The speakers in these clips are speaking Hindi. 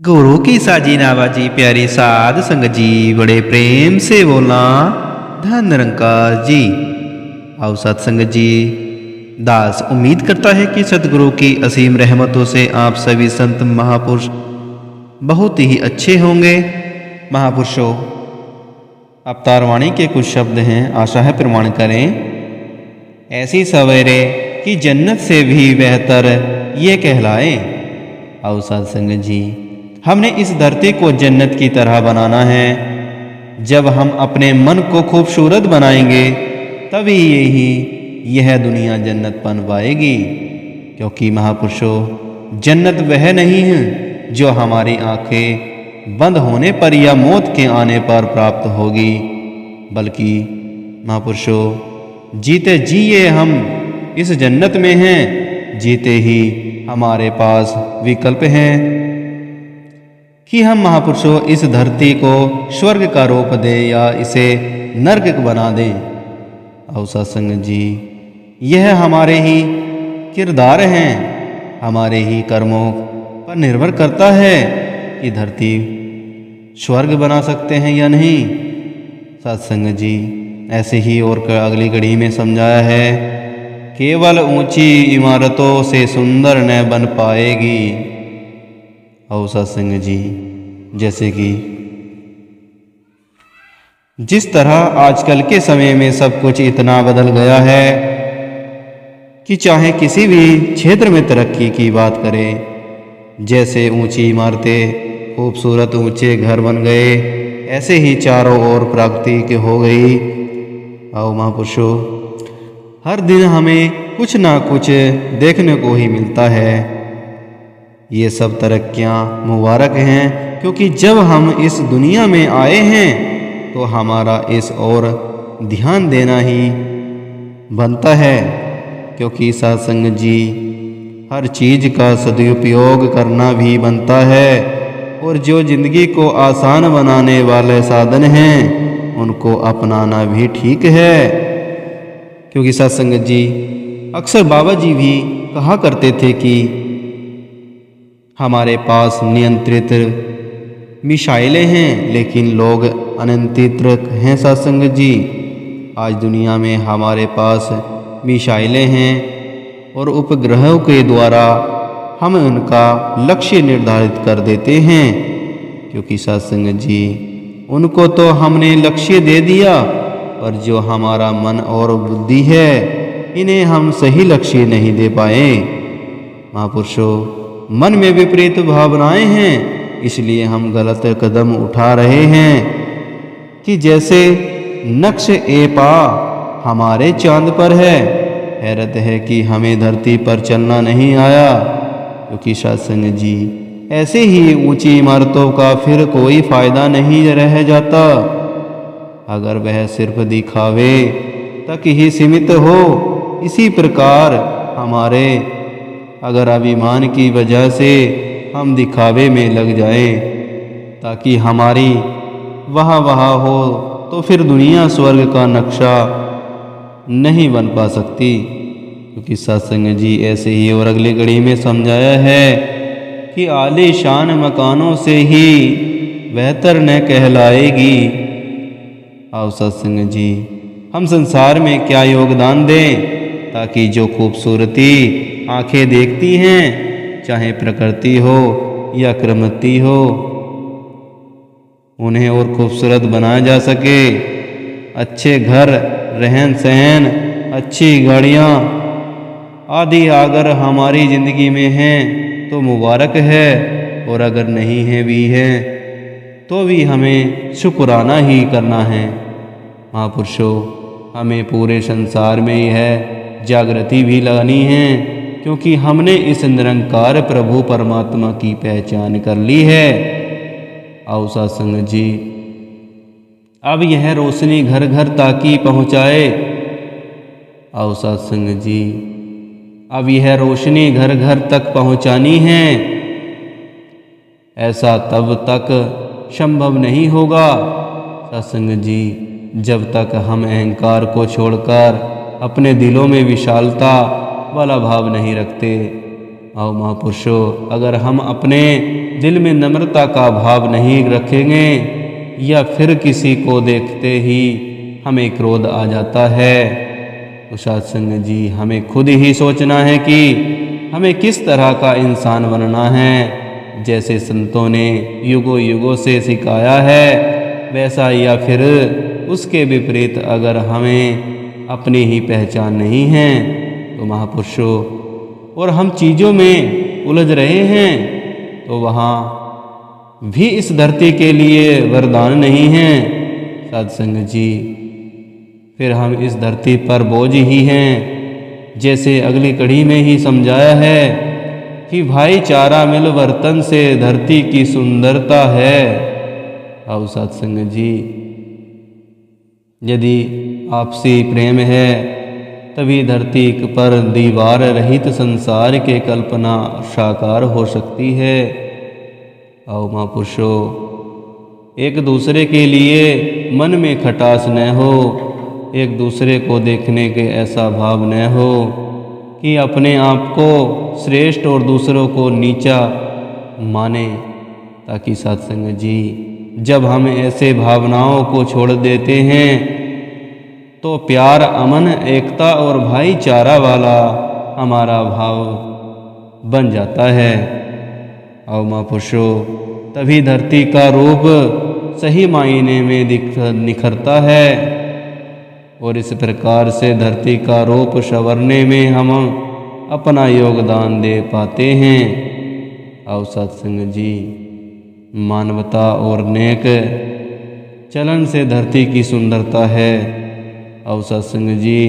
गुरु की साजी नावाजी प्यारी साध संगत जी बड़े प्रेम से बोलना धन निरंकार जी। आओ सत्संगत जी, दास उम्मीद करता है कि सतगुरु की असीम रहमतों से आप सभी संत महापुरुष बहुत ही अच्छे होंगे। महापुरुषों, अवतार वाणी के कुछ शब्द हैं, आशा है प्रमाण करें। ऐसी सवेरे कि जन्नत से भी बेहतर ये कहलाए। आओ सत्संगत जी, हमने इस धरती को जन्नत की तरह बनाना है। जब हम अपने मन को खूबसूरत बनाएंगे तभी यह दुनिया जन्नत बन पाएगी। क्योंकि महापुरुषों, जन्नत वह नहीं है जो हमारी आंखें बंद होने पर या मौत के आने पर प्राप्त होगी, बल्कि महापुरुषों, जीते जी ये हम इस जन्नत में हैं। जीते ही हमारे पास विकल्प हैं कि हम महापुरुषों इस धरती को स्वर्ग का रूप दें या इसे नरक बना दें। आओ सत्संग जी, यह हमारे ही किरदार हैं, हमारे ही कर्मों पर निर्भर करता है कि धरती स्वर्ग बना सकते हैं या नहीं। सत्संग जी, ऐसे ही और अगली कड़ी में समझाया है, केवल ऊंची इमारतों से सुंदर न बन पाएगी। आओ सत्संग जी, जैसे कि जिस तरह आजकल के समय में सब कुछ इतना बदल गया है कि चाहे किसी भी क्षेत्र में तरक्की की बात करें, जैसे ऊंची इमारतें, खूबसूरत ऊंचे घर बन गए, ऐसे ही चारों ओर प्रगति की हो गई। आओ महापुरुषों, हर दिन हमें कुछ ना कुछ देखने को ही मिलता है। ये सब तरक्कियां मुबारक हैं, क्योंकि जब हम इस दुनिया में आए हैं तो हमारा इस ओर ध्यान देना ही बनता है। क्योंकि सत्संग जी, हर चीज़ का सदुपयोग करना भी बनता है, और जो जिंदगी को आसान बनाने वाले साधन हैं उनको अपनाना भी ठीक है। क्योंकि सत्संग जी, अक्सर बाबा जी भी कहा करते थे कि हमारे पास नियंत्रित मिसाइलें हैं लेकिन लोग अनियंत्रित हैं। सत्संग जी, आज दुनिया में हमारे पास मिसाइलें हैं और उपग्रहों के द्वारा हम उनका लक्ष्य निर्धारित कर देते हैं। क्योंकि सत्संग जी, उनको तो हमने लक्ष्य दे दिया, पर जो हमारा मन और बुद्धि है इन्हें हम सही लक्ष्य नहीं दे पाए। महापुरुषों, मन में विपरीत भावनाएं हैं, इसलिए हम गलत कदम उठा रहे हैं। कि जैसे नक्श ए पा हमारे चांद पर है, हैरत है कि हमें धरती पर चलना नहीं आया। क्योंकि सत्संग जी, ऐसे ही ऊंची इमारतों का फिर कोई फायदा नहीं रह जाता अगर वह सिर्फ दिखावे तक ही सीमित हो। इसी प्रकार हमारे अगर अभिमान की वजह से हम दिखावे में लग जाएं ताकि हमारी वाह हो, तो फिर दुनिया स्वर्ग का नक्शा नहीं बन पा सकती। क्योंकि सत्संग जी, ऐसे ही और अगली कड़ी में समझाया है कि आलीशान मकानों से ही बेहतर न कहलाएगी। आओ सत्संग जी, हम संसार में क्या योगदान दें ताकि जो खूबसूरती आंखें देखती हैं, चाहे प्रकृति हो या कृत्रिम हो, उन्हें और खूबसूरत बनाया जा सके। अच्छे घर, रहन सहन, अच्छी गाड़ियाँ आदि अगर हमारी ज़िंदगी में हैं तो मुबारक है, और अगर नहीं है भी है तो भी हमें शुक्राना ही करना है। महापुरुषों, हमें पूरे संसार में यह जागृति भी लानी है, क्योंकि हमने इस निरंकार प्रभु परमात्मा की पहचान कर ली है। आओ सत्संग जी, अब यह रोशनी घर घर ताकि पहुँचाए। आओ सत्संग जी, अब यह रोशनी घर घर तक पहुँचानी है। ऐसा तब तक संभव नहीं होगा सत्संग जी, जब तक हम अहंकार को छोड़कर अपने दिलों में विशालता वाला भाव नहीं रखते। आओ महापुरुषों, अगर हम अपने दिल में नम्रता का भाव नहीं रखेंगे या फिर किसी को देखते ही हमें क्रोध आ जाता है, तो सत्संग जी हमें खुद ही सोचना है कि हमें किस तरह का इंसान बनना है। जैसे संतों ने युगों युगों से सिखाया है वैसा, या फिर उसके विपरीत अगर हमें अपनी ही पहचान नहीं है तो महापुरुषों और हम चीज़ों में उलझ रहे हैं तो वहाँ भी इस धरती के लिए वरदान नहीं है सत्संग जी। फिर हम इस धरती पर बोझ ही हैं। जैसे अगली कड़ी में ही समझाया है कि भाईचारा मिल वर्तन से धरती की सुंदरता है। आओ सत्संग जी, यदि आपसी प्रेम है तभी धरती पर दीवार रहित संसार के कल्पना साकार हो सकती है। आओ महापुरुषों, एक दूसरे के लिए मन में खटास न हो, एक दूसरे को देखने के ऐसा भाव न हो कि अपने आप को श्रेष्ठ और दूसरों को नीचा माने, ताकि सत्संग जी जब हम ऐसे भावनाओं को छोड़ देते हैं तो प्यार, अमन, एकता और भाईचारा वाला हमारा भाव बन जाता है। आओ महापुरुषों, तभी धरती का रूप सही मायने में निखरता है और इस प्रकार से धरती का रूप संवरने में हम अपना योगदान दे पाते हैं। आओ सत्संग जी, मानवता और नेक चलन से धरती की सुंदरता है। आओ सत्संग जी,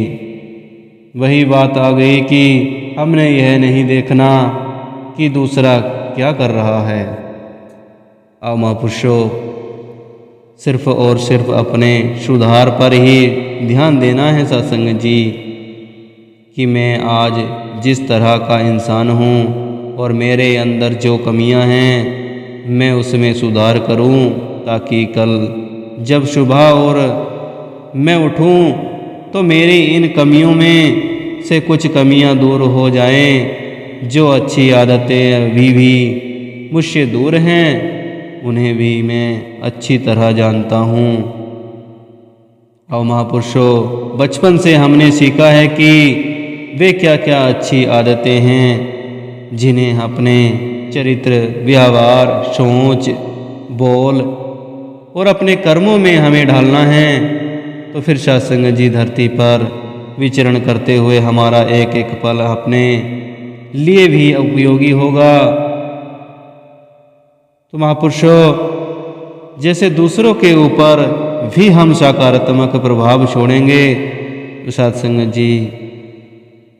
वही बात आ गई कि हमने यह नहीं देखना कि दूसरा क्या कर रहा है। आओ महापुरुषों, सिर्फ और सिर्फ अपने सुधार पर ही ध्यान देना है सत्संग जी, कि मैं आज जिस तरह का इंसान हूँ और मेरे अंदर जो कमियाँ हैं मैं उसमें सुधार करूँ, ताकि कल जब सुबह और मैं उठूँ तो मेरी इन कमियों में से कुछ कमियाँ दूर हो जाएं। जो अच्छी आदतें अभी भी मुझसे दूर हैं उन्हें भी मैं अच्छी तरह जानता हूँ। और महापुरुषों, बचपन से हमने सीखा है कि वे क्या क्या अच्छी आदतें हैं जिन्हें अपने चरित्र, व्यवहार, सोच, बोल और अपने कर्मों में हमें ढालना है। तो फिर सत्संग जी धरती पर विचरण करते हुए हमारा एक एक पल अपने लिए भी उपयोगी होगा। तो महापुरुषों, जैसे दूसरों के ऊपर भी हम सकारात्मक प्रभाव छोड़ेंगे तो सत्संग जी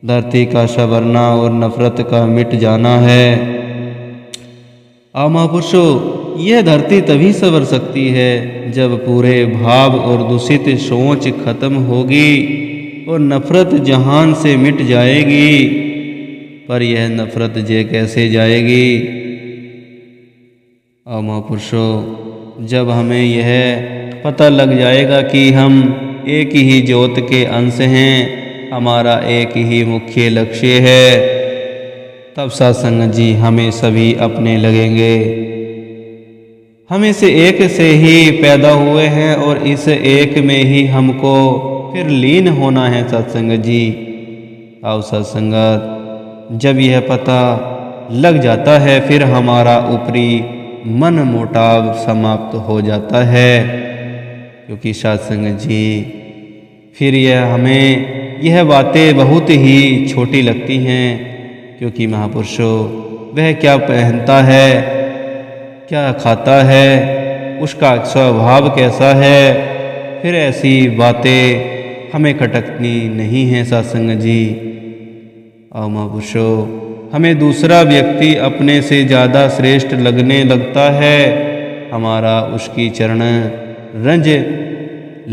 धरती का संवरना और नफरत का मिट जाना है। आओ महापुरुषों, यह धरती तभी संवर सकती है जब पूरे भाव और दूषित सोच खत्म होगी और नफरत जहान से मिट जाएगी। पर यह नफरत जे कैसे जाएगी? आओ महापुरुषों, जब हमें यह पता लग जाएगा कि हम एक ही ज्योत के अंश हैं, हमारा एक ही मुख्य लक्ष्य है, तब सत्संग जी हमें सभी अपने लगेंगे। हम इस एक से ही पैदा हुए हैं और इस एक में ही हमको फिर लीन होना है सत्संग जी। आओ सत्संगत, जब यह पता लग जाता है फिर हमारा ऊपरी मन मोटाव समाप्त हो जाता है, क्योंकि सत्संग जी फिर हमें यह बातें बहुत ही छोटी लगती हैं। क्योंकि महापुरुषों, वह क्या पहनता है, क्या खाता है, उसका स्वभाव कैसा है, फिर ऐसी बातें हमें खटकनी नहीं है सत्संग जी। आओ महापुरुषों, हमें दूसरा व्यक्ति अपने से ज़्यादा श्रेष्ठ लगने लगता है, हमारा उसकी चरण रंज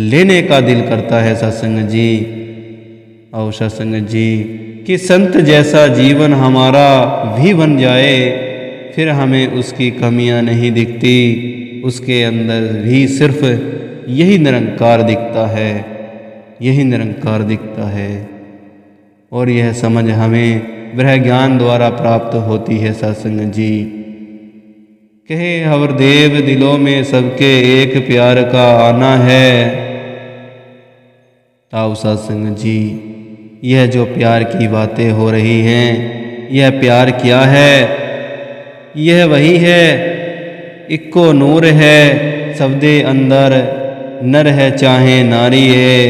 लेने का दिल करता है सत्संग जी। आओ सत्संग जी, कि संत जैसा जीवन हमारा भी बन जाए, फिर हमें उसकी कमियां नहीं दिखती, उसके अंदर भी सिर्फ यही निरंकार दिखता है, यही निरंकार दिखता है। और यह समझ हमें ब्रह्म ज्ञान द्वारा प्राप्त होती है सत्संग जी। कहे हवर देव दिलों में सबके एक प्यार का आना है। ताऊ सत्संग जी, यह जो प्यार की बातें हो रही हैं, यह प्यार क्या है? यह वही है, इक्को नूर है सबदे अंदर, नर है चाहे नारी है।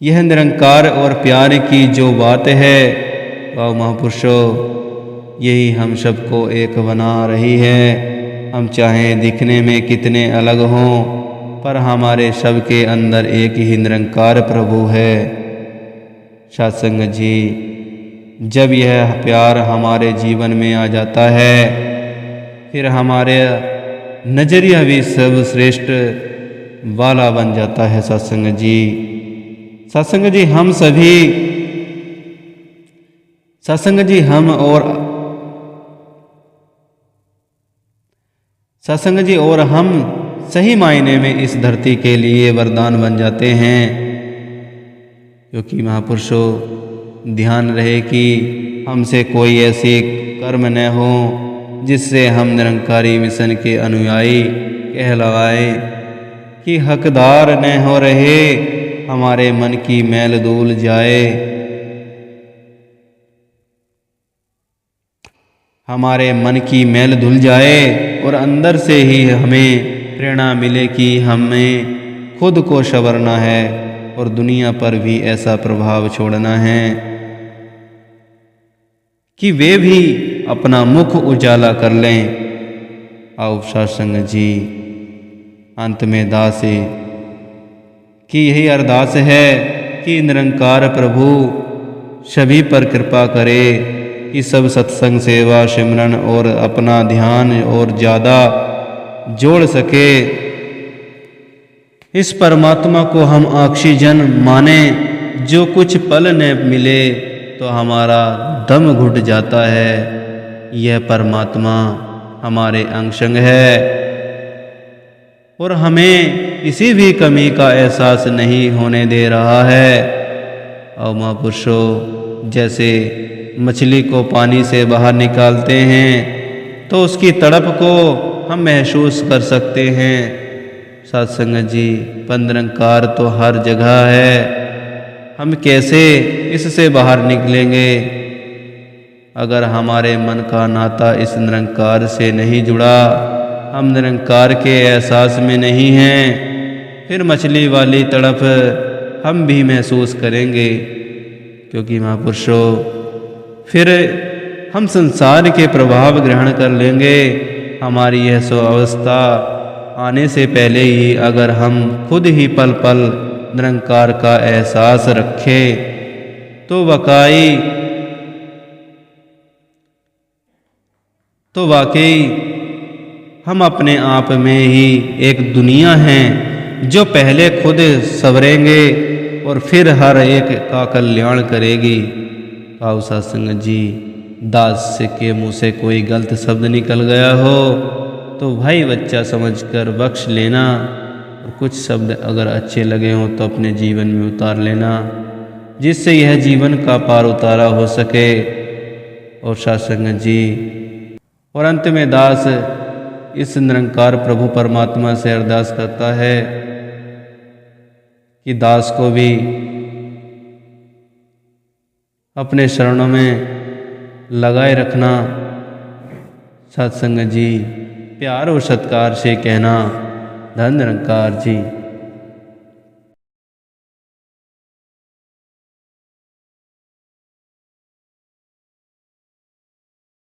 यह निरंकार और प्यार की जो बात है, वाह महापुरुषों, यही हम सबको एक बना रही है। हम चाहे दिखने में कितने अलग हों, पर हमारे सब के अंदर एक ही निरंकार प्रभु है। सत्संग जी, जब यह प्यार हमारे जीवन में आ जाता है, फिर हमारे नजरिया भी सर्वश्रेष्ठ वाला बन जाता है। सत्संग जी, सत्संग जी, हम सभी सत्संग जी हम और सत्संग जी और हम सही मायने में इस धरती के लिए वरदान बन जाते हैं। क्योंकि महापुरुषों, ध्यान रहे कि हमसे कोई ऐसी कर्म न हो जिससे हम निरंकारी मिशन के अनुयायी कहलाए, कि हकदार न हो रहे हमारे मन की मैल धुल जाए, हमारे मन की मैल धुल जाए और अंदर से ही हमें प्रेरणा मिले कि हमें खुद को संवरना है और दुनिया पर भी ऐसा प्रभाव छोड़ना है कि वे भी अपना मुख उजाला कर लें। आओ सत्संग जी, अंत में दास की यही अरदास है कि निरंकार प्रभु सभी पर कृपा करे कि सब सत्संग सेवा सिमरन और अपना ध्यान और ज़्यादा जोड़ सके। इस परमात्मा को हम ऑक्सीजन माने, जो कुछ पल न मिले तो हमारा दम घुट जाता है। यह परमात्मा हमारे अंशंग है और हमें किसी भी कमी का एहसास नहीं होने दे रहा है। और महापुरुषों, जैसे मछली को पानी से बाहर निकालते हैं तो उसकी तड़प को हम महसूस कर सकते हैं। सत्संग जी, निरंकार तो हर जगह है, हम कैसे इससे बाहर निकलेंगे अगर हमारे मन का नाता इस निरंकार से नहीं जुड़ा, हम निरंकार के एहसास में नहीं हैं, फिर मछली वाली तड़प हम भी महसूस करेंगे। क्योंकि महापुरुषों, फिर हम संसार के प्रभाव ग्रहण कर लेंगे। हमारी यह स्वावस्था आने से पहले ही अगर हम खुद ही पल पल निरंकार का एहसास रखें तो वाकई हम अपने आप में ही एक दुनिया हैं जो पहले खुद संवरेंगे और फिर हर एक का कल्याण करेगी। आओ सत्संग जी, दास के मुँह से कोई गलत शब्द निकल गया हो तो भाई बच्चा समझकर बख्श लेना, और कुछ शब्द अगर अच्छे लगे हों तो अपने जीवन में उतार लेना, जिससे यह जीवन का पार उतारा हो सके। और सत्संग जी, और अंत में दास इस निरंकार प्रभु परमात्मा से अरदास करता है कि दास को भी अपने शरणों में लगाए रखना। सत्संग जी, प्यार और सत्कार से कहना, धन निरंकार जी।